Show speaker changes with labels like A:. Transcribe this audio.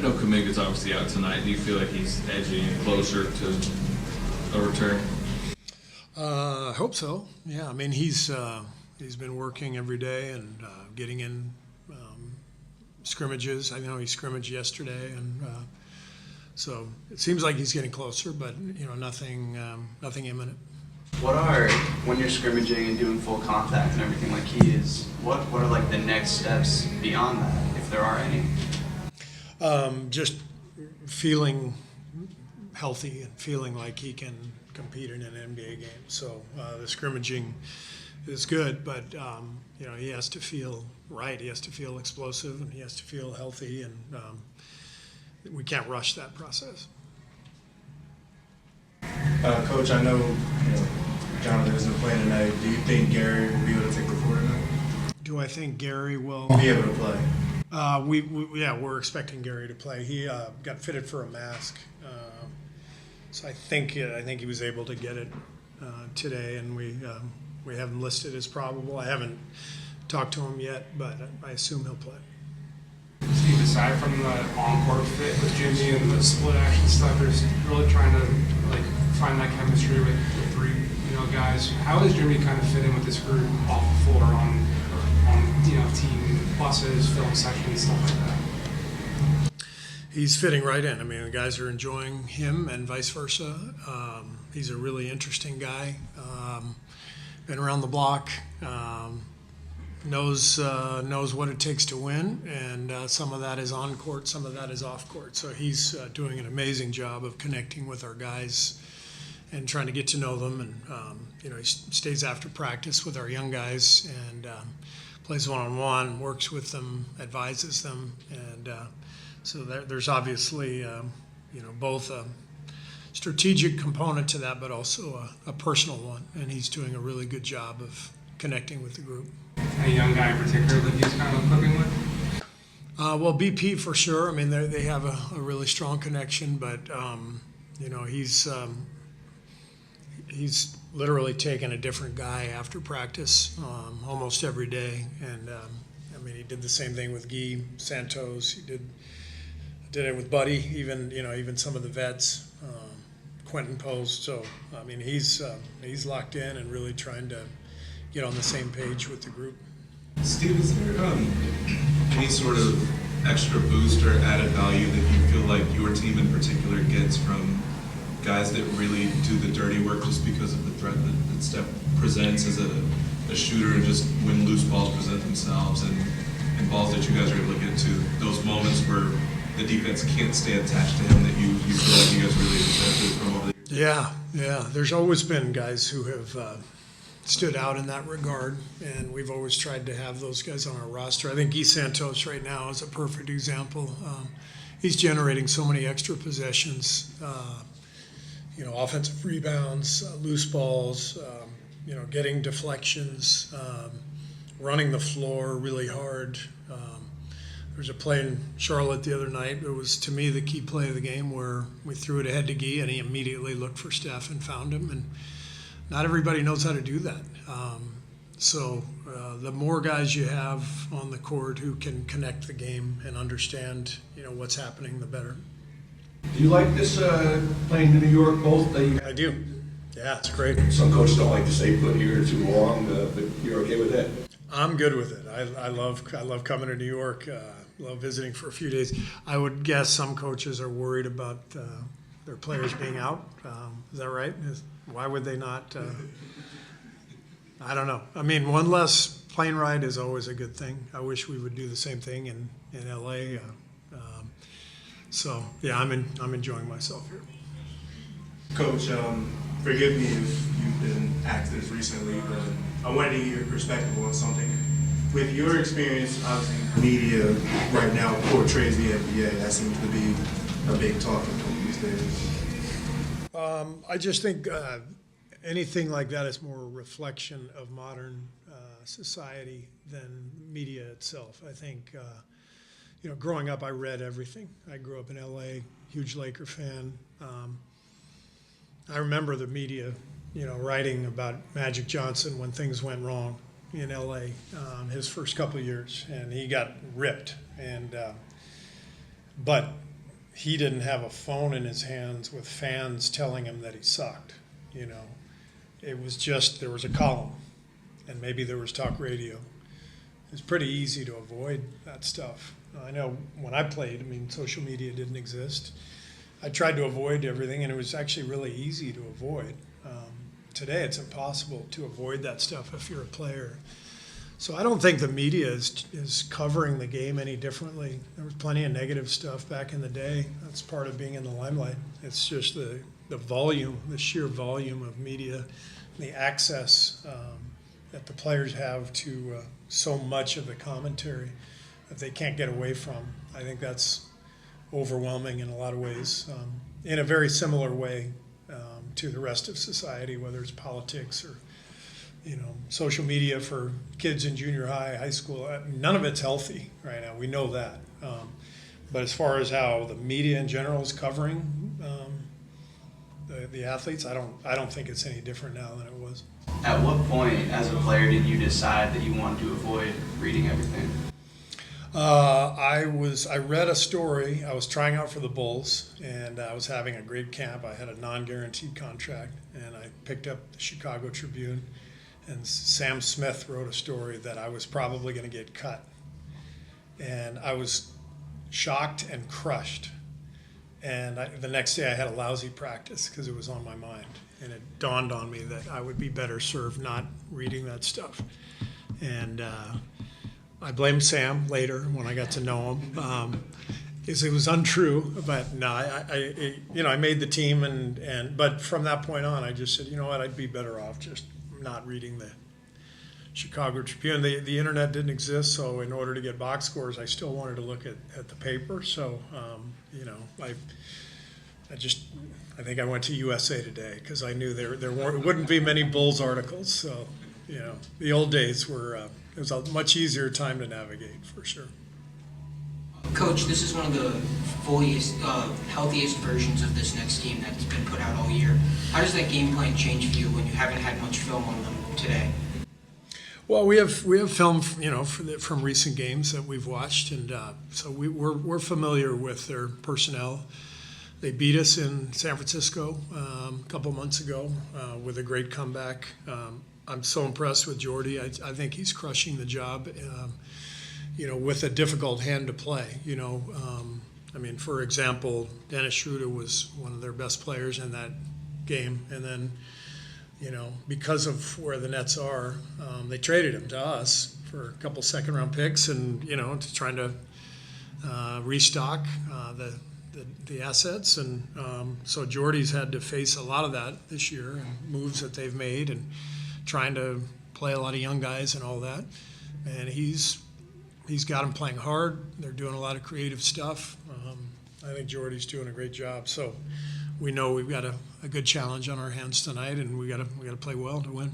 A: know Kuminga's obviously out tonight. Do you feel like he's edging closer to a return?
B: I hope so. Yeah, I mean he's been working every day and getting in scrimmages. I know he scrimmaged yesterday, and so it seems like he's getting closer, but nothing imminent.
C: When you're scrimmaging and doing full contact and everything like he is, what are like the next steps beyond that, if there are any?
B: Just feeling healthy and feeling like he can compete in an NBA game. So the scrimmaging is good, but he has to feel right. He has to feel explosive, and he has to feel healthy, and we can't rush that process.
D: Coach, I know Jonathan isn't playing tonight. Do you think Gary will be able to take the floor tonight?
B: Do I think Gary will
D: be able to play?
B: We're expecting Gary to play. He got fitted for a mask, so I think he was able to get it today, and we have him listed as probable. I haven't talked to him yet, but I assume he'll play.
E: Steve, aside from the on-court fit with Jimmy and the split action stuff, there's really trying to find that chemistry with the three guys. How does Jimmy kind of fit in with this group off the floor on team buses, film sessions, stuff like that?
B: He's fitting right in. I mean, the guys are enjoying him and vice versa. He's a really interesting guy. Been around the block. Knows what it takes to win, and some of that is on court, some of that is off court. So he's doing an amazing job of connecting with our guys and trying to get to know them. And he stays after practice with our young guys and plays one-on-one, works with them, advises them, and so there's obviously both a strategic component to that, but also a personal one. And he's doing a really good job of connecting with the group.
E: Any young guy in particular that he's kind of cooking with?
B: Well, BP for sure. I mean, they have a really strong connection, but he's literally taken a different guy after practice almost every day, and he did the same thing with Gui Santos. He did it with Buddy, even some of the vets, Quentin Post. So I mean, he's locked in and really trying to get on the same page with the group.
F: Steve, is there any sort of extra boost or added value that you feel like your team in particular gets from guys that really do the dirty work just because of the threat that Steph presents as a shooter, and just when loose balls present themselves and balls that you guys are able to get to, those moments where the defense can't stay attached to him, that you feel like you guys really benefited from over the years?
B: Yeah. There's always been guys who have stood out in that regard, and we've always tried to have those guys on our roster. I think Gui Santos right now is a perfect example. He's generating so many extra possessions, offensive rebounds, loose balls, getting deflections, running the floor really hard. There's a play in Charlotte the other night. It was, to me, the key play of the game where we threw it ahead to Gui, and he immediately looked for Steph and found him. And not everybody knows how to do that. So the more guys you have on the court who can connect the game and understand, what's happening, the better.
G: Do you like this playing in New York both?
B: I do. Yeah, it's great.
G: Some coaches don't like to stay put here too long, but you're okay with that?
B: I'm good with it. I love coming to New York. Love visiting for a few days. I would guess some coaches are worried about their players being out. Is that right? Why would they not? I don't know. I mean, one less plane ride is always a good thing. I wish we would do the same thing in LA. So yeah, I'm enjoying myself here.
D: Coach, forgive me if you've been asked this recently, but I wanted to get your perspective on something. With your experience, obviously, media right now portrays the NBA. That seems to be a big talking point these days.
B: I just think anything like that is more a reflection of modern society than media itself. I think, growing up, I read everything. I grew up in LA, huge Laker fan. I remember the media, writing about Magic Johnson when things went wrong in LA his first couple of years, and he got ripped. And but he didn't have a phone in his hands with fans telling him that he sucked, you know. It was just, there was a column, and maybe there was talk radio. It's pretty easy to avoid that stuff. I know when I played, I mean, social media didn't exist. I tried to avoid everything, and it was actually really easy to avoid. Today, it's impossible to avoid that stuff if you're a player. So I don't think the media is covering the game any differently. There was plenty of negative stuff back in the day. That's part of being in the limelight. It's just the volume, the sheer volume of media, the access that the players have to so much of the commentary that they can't get away from. I think that's overwhelming in a lot of ways, in a very similar way to the rest of society, whether it's politics or, you know, social media for kids in junior high, high school. None of it's healthy right now. We know that. But as far as how the media in general is covering the athletes, I don't think it's any different now than it was.
C: At what point, as a player, did you decide that you wanted to avoid reading everything?
B: I read a story. I was trying out for the Bulls, and I was having a great camp. I had a non-guaranteed contract, and I picked up the Chicago Tribune, and Sam Smith wrote a story that I was probably going to get cut. And I was shocked and crushed. And the next day I had a lousy practice because it was on my mind. And it dawned on me that I would be better served not reading that stuff. And I blamed Sam later when I got to know him, because it was untrue. But no, I made the team, but from that point on, I just said, you know what, I'd be better off just not reading the Chicago Tribune. The internet didn't exist, so in order to get box scores, I still wanted to look at the paper. So I think I went to USA Today because I knew there wouldn't be many Bulls articles. So, you know, the old days were it was a much easier time to navigate for sure.
H: Coach, this is one of the fulliest, healthiest versions of this next team that's been put out all year. How does that game plan change for you when you haven't had much film on them today?
B: Well, we have film, you know, from recent games that we've watched, and so we're familiar with their personnel. They beat us in San Francisco a couple months ago with a great comeback. I'm so impressed with Jordy. I think he's crushing the job, you know, with a difficult hand to play. You know, I mean, for example, Dennis Schroeder was one of their best players in that game, and then, you know, because of where the Nets are, they traded him to us for a couple second-round picks, and you know, to trying to restock the assets, and so Jordy's had to face a lot of that this year, and moves that they've made, and trying to play a lot of young guys and all that, and he's got them playing hard. They're doing a lot of creative stuff. I think Jordy's doing a great job. So we know we've got a good challenge on our hands tonight, and we got to play well to win.